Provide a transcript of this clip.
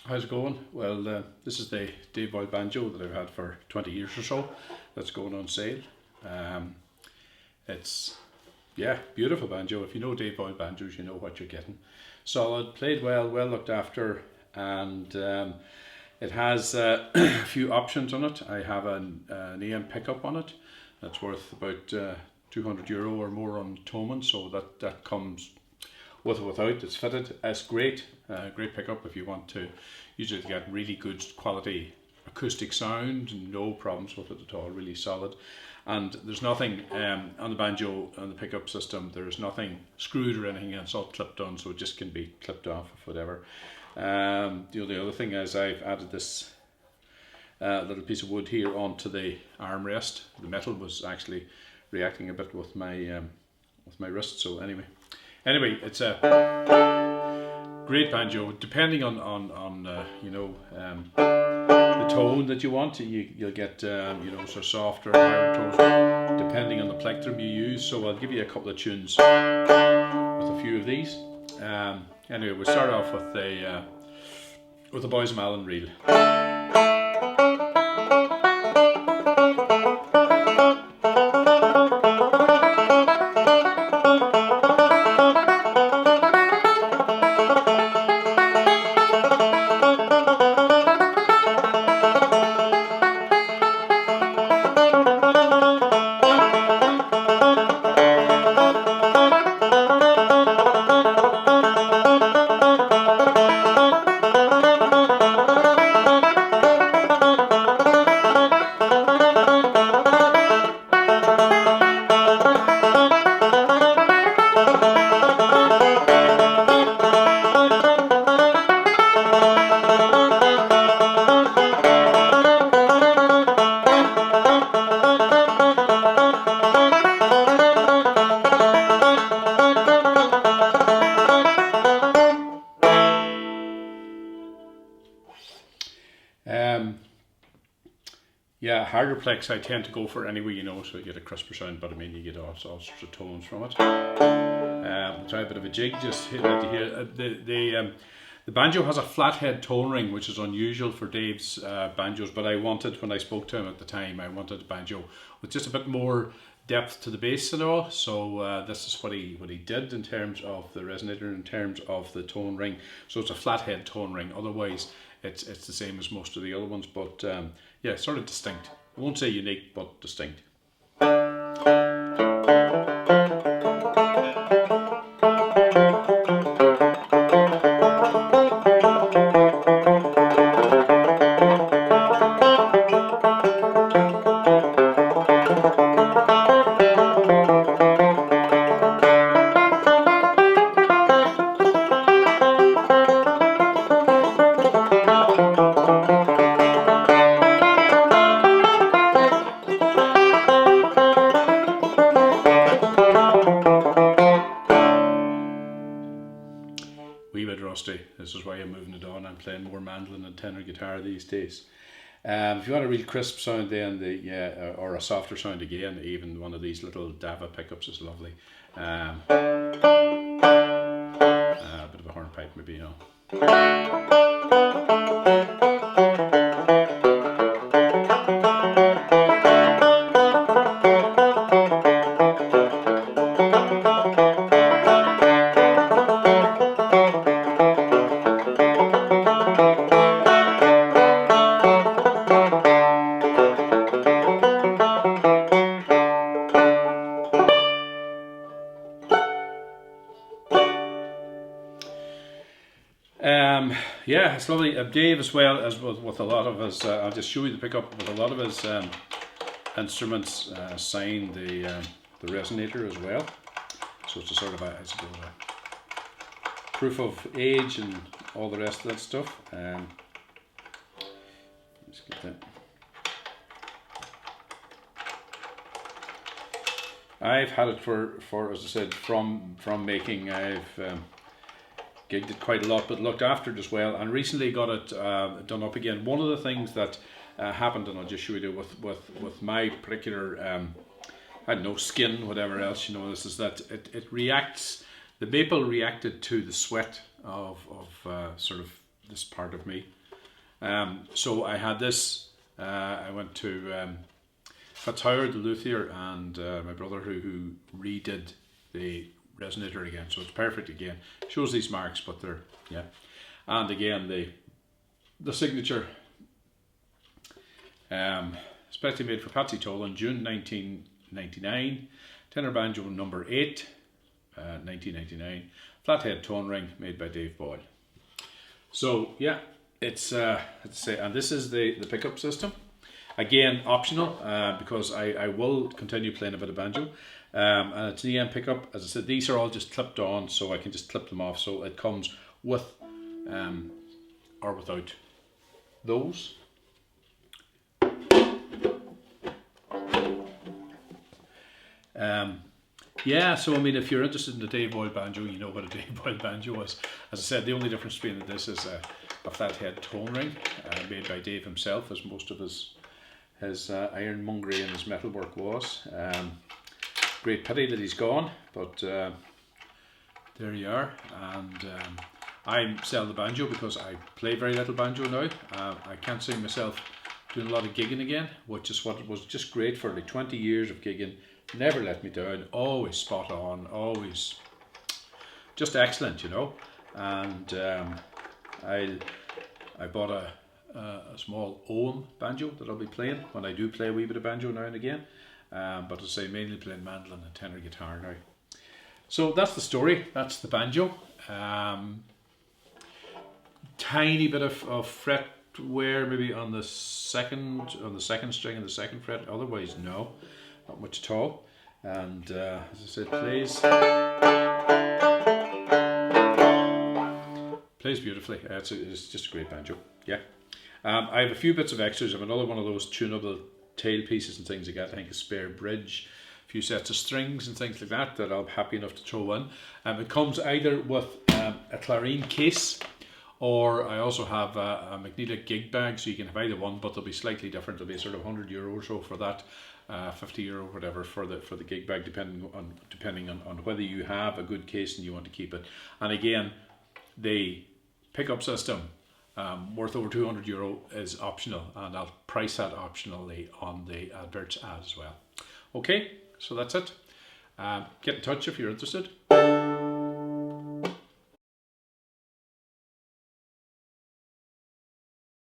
How's it going? Well, this is the Dave Boyle banjo that I've had for 20 years or so. That's going on sale. Um, it's beautiful banjo. If you know Dave Boyle banjos, you know what you're getting. Solid, played well, well looked after, and it has a few options on it. I have an AM pickup on it that's worth about €200 or more on Thomann, so that comes with or without. It's fitted. It's great, great pickup if you want to use it to get really good quality acoustic sound. No problems with it at all. Really solid. And there's nothing on the banjo on the pickup system. There's nothing screwed or anything. It's all clipped on, so it just can be clipped off or whatever. The other thing is I've added this little piece of wood here onto the armrest. The metal was actually reacting a bit with my wrist. So anyway, it's a great banjo. Depending on the tone that you want, you'll get sort of softer, higher tones, depending on the plectrum you use. So I'll give you a couple of tunes with a few of these. Anyway, we'll start off with the Boys Malin reel. Harder plex I tend to go for anyway, so you get a crisper sound, but you get all sorts of tones from it. Try a bit of a jig, just hit it here. The banjo has a flathead tone ring, which is unusual for Dave's banjos, but I wanted, when I spoke to him at the time, I wanted a banjo with just a bit more depth to the bass and all. So this is what he did in terms of the resonator, in terms of the tone ring. So it's a flathead tone ring. Otherwise, it's the same as most of the other ones, but sort of distinct. I won't say unique, but distinct. Wee bit rusty. This is why I'm moving it on. I'm playing more mandolin and tenor guitar these days. If you want a real crisp sound, then or a softer sound again, even one of these little Dava pickups is lovely. A bit of a hornpipe, maybe. It's lovely. Dave, as well as with a lot of his, I'll just show you the pickup, with a lot of his instruments signed the resonator as well. So it's a sort of a proof of age and all the rest of that stuff. Let's get that. I've had it for as I said, from making. I've gigged it quite a lot, but looked after it as well, and recently got it done up again. One of the things that happened, and I'll just show you with my particular I don't know, skin, whatever else, this is that it reacts. The maple reacted to the sweat of sort of this part of me. So I had this. I went to Fitzhoward, the luthier, and my brother who redid the resonator again. So it's perfect again. Shows these marks, but they're, yeah. And again, the signature, especially made for Patsy Tolan, June 1999. Tenor banjo number 8, 1999. Flathead tone ring made by Dave Boyle. So yeah, it's let's say, and this is the pickup system. Again, optional, because I will continue playing a bit of banjo. And it's an EM pickup. As I said, these are all just clipped on, so I can just clip them off. So it comes with or without those. Yeah, so I mean, if you're interested in the Dave Boyle banjo, you know what a Dave Boyle banjo is. As I said, the only difference between this is a flathead tone ring made by Dave himself, as most of his ironmongery and his metalwork was. Great pity that he's gone, but there you are. And I sell the banjo because I play very little banjo now. I can't see myself doing a lot of gigging again, which is what was just great for like 20 years of gigging. Never let me down, always spot on, always just excellent, you know. And I bought a small Ohm banjo that I'll be playing when I do play a wee bit of banjo now and again. But as I say, mainly playing mandolin and tenor guitar now. So that's the story. That's the banjo. Tiny bit of fret wear maybe on the second string and the second fret. Otherwise, no, not much at all. And as I said, plays beautifully. It's just a great banjo. Yeah. I have a few bits of extras. I have another one of those tunable tail pieces and things like that. I think a spare bridge, a few sets of strings and things like that I'm happy enough to throw in. It comes either with a clarine case, or I also have a magnetic gig bag, so you can have either one, but they'll be slightly different. They'll be sort of €100 or so for that, €50 whatever for the gig bag, depending on whether you have a good case and you want to keep it. And again, the pickup system, worth over €200 is optional, and I'll price that optionally on the adverts as well. Okay, so that's it. Get in touch if you're interested.